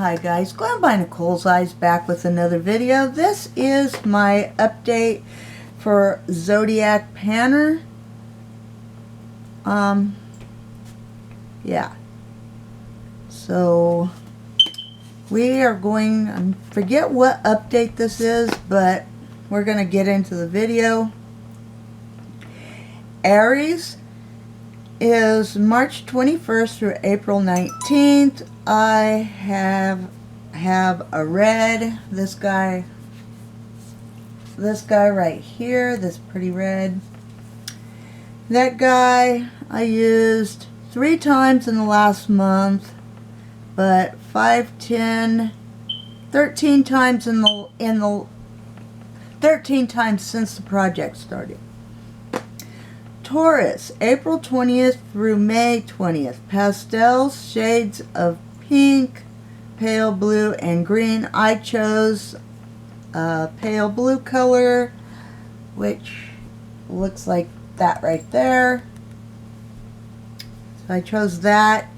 Hi guys, Glenn by Nicole's Eyes back with another video. This is my update for Zodiac Panner. Yeah. So we are going, I forget what update this is, but we're going to get into the video. Aries is March 21st through April 19th. I have a red, this guy right here, this pretty red. That guy I used 3 times in the last month, but 5, 10, 13 times in the 13 times since the project started. Taurus, April 20th through May 20th. Pastels, shades of pink, pale blue, and green. I chose pale blue color, which looks like that right there. So I chose that,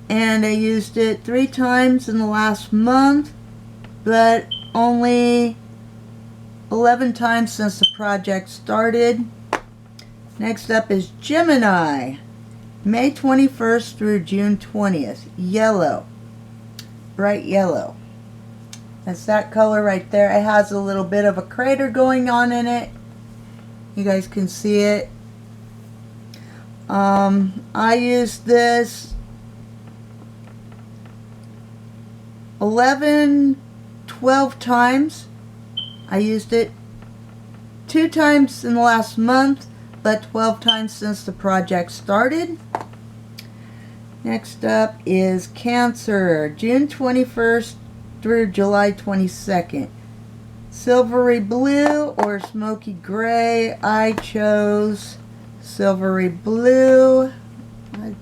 and I used it 3 times in the last month, but only 11 times since the project started. Next up is Gemini, May 21st through June 20th. Yellow, bright yellow. That's that color right there. It has a little bit of a crater going on in it. You guys can see it. I used this 11, 12 times. I used it 2 times in the last month, but 12 times since the project started. Next up is Cancer, June 21st through July 22nd. Silvery blue or smoky gray. I chose silvery blue. I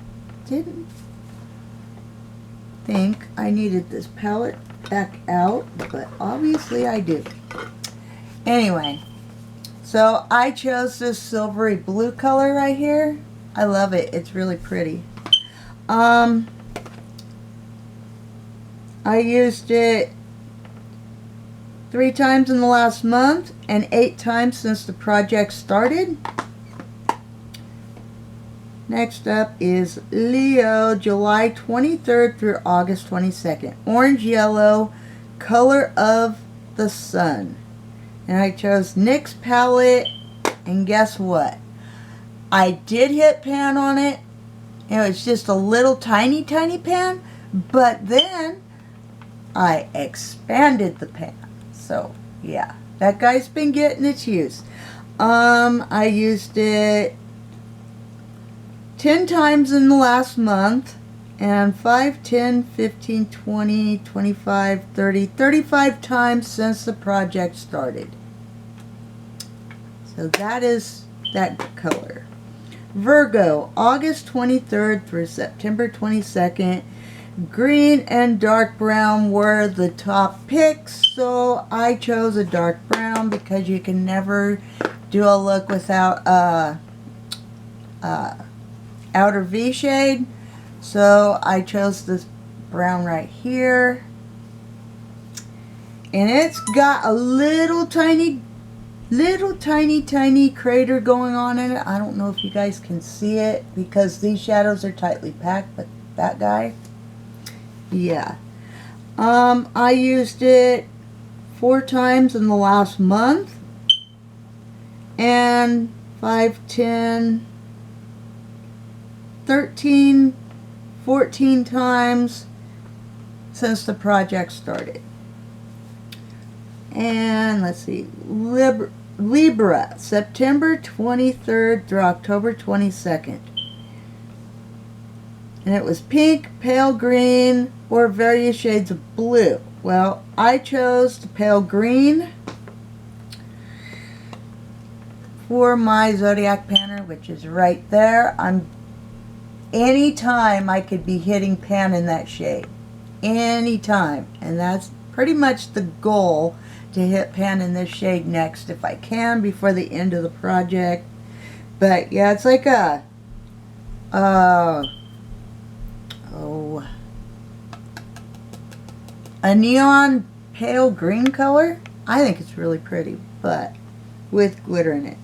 didn't think I needed this palette back out, but obviously I do. Anyway. So I chose this silvery blue color right here. I love it. It's really pretty. I used it 3 times in the last month and 8 times since the project started. Next up is Leo, July 23rd through August 22nd. Orange yellow, color of the sun. And I chose NYX palette, and guess what? I did hit pan on it. It was just a little tiny pan, but then I expanded the pan. So yeah, that guy's been getting its use. I used it 10 times in the last month, and 5, 10, 15, 20, 25, 30, 35 times since the project started. So that is that color. Virgo, August 23rd through September 22nd. Green and dark brown were the top picks, so I chose a dark brown because you can never do a look without outer V shade. So I chose this brown right here, and it's got a little tiny crater going on in it. I don't know if you guys can see it because these shadows are tightly packed, but that guy, yeah. I used it 4 times in the last month, and 5, 10, 13, 14 times since the project started. And let's see, Libra, September 23rd through October 22nd. And it was pink, pale green, or various shades of blue. Well, I chose the pale green for my Zodiac Panner, which is right there. Anytime I could be hitting pan in that shade. Anytime. And that's pretty much the goal, to hit pan in this shade next if I can before the end of the project. But yeah, it's like a a neon pale green color. I think it's really pretty, but with glitter in it.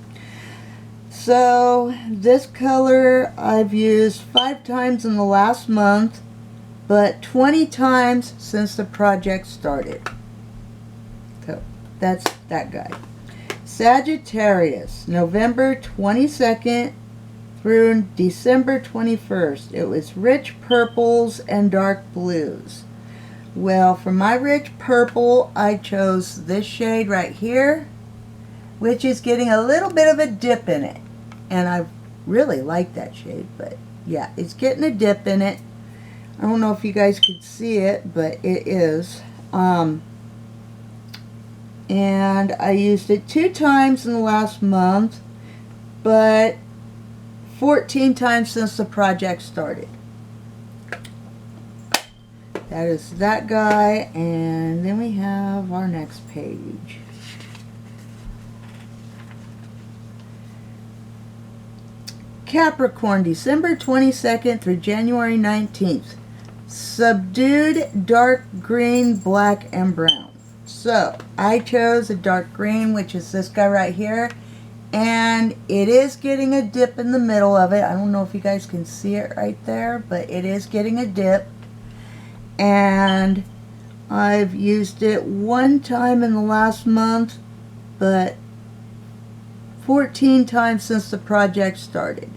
So this color I've used 5 times in the last month, but 20 times since the project started. So that's that guy. Sagittarius, November 22nd through December 21st. It was rich purples and dark blues. Well, for my rich purple, I chose this shade right here, which is getting a little bit of a dip in it. And I really like that shade, but yeah, it's getting a dip in it. I don't know if you guys could see it, but it is. And I used it 2 times in the last month, but 14 times since the project started. That is that guy, and then we have our next page. Capricorn, December 22nd through January 19th. Subdued dark green, black, and brown. So, I chose a dark green, which is this guy right here. And it is getting a dip in the middle of it. I don't know if you guys can see it right there, but it is getting a dip. And I've used it 1 time in the last month, but 14 times since the project started.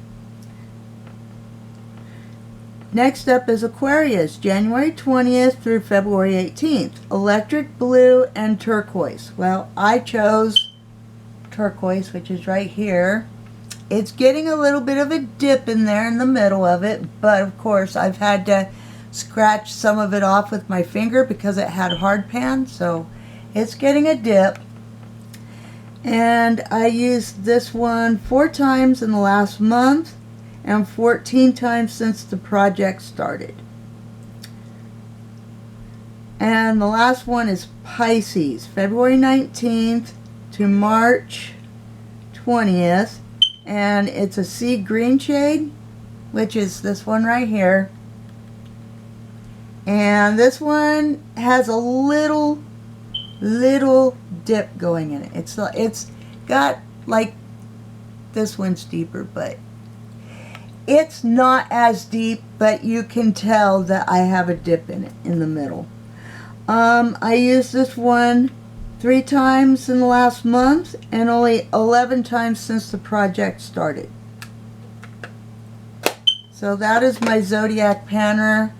Next up is Aquarius, January 20th through February 18th. Electric blue and turquoise. Well, I chose turquoise, which is right here. It's getting a little bit of a dip in there in the middle of it, but of course I've had to scratch some of it off with my finger because it had hard pan, so it's getting a dip. And I used this one 4 times in the last month and 14 times since the project started. And the last one is Pisces, February 19th to March 20th. And it's a sea green shade, which is this one right here. And this one has a little dip going in it. It's got like this one's deeper, but it's not as deep, but you can tell that I have a dip in it in the middle. I used this one 3 times in the last month and only 11 times since the project started. So that is my Zodiac Panner.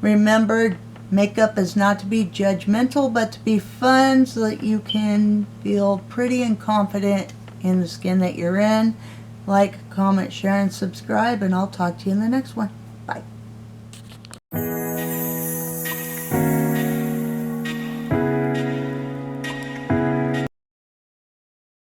Remember, makeup is not to be judgmental, but to be fun so that you can feel pretty and confident in the skin that you're in. Like, comment, share, and subscribe, and I'll talk to you in the next one. Bye.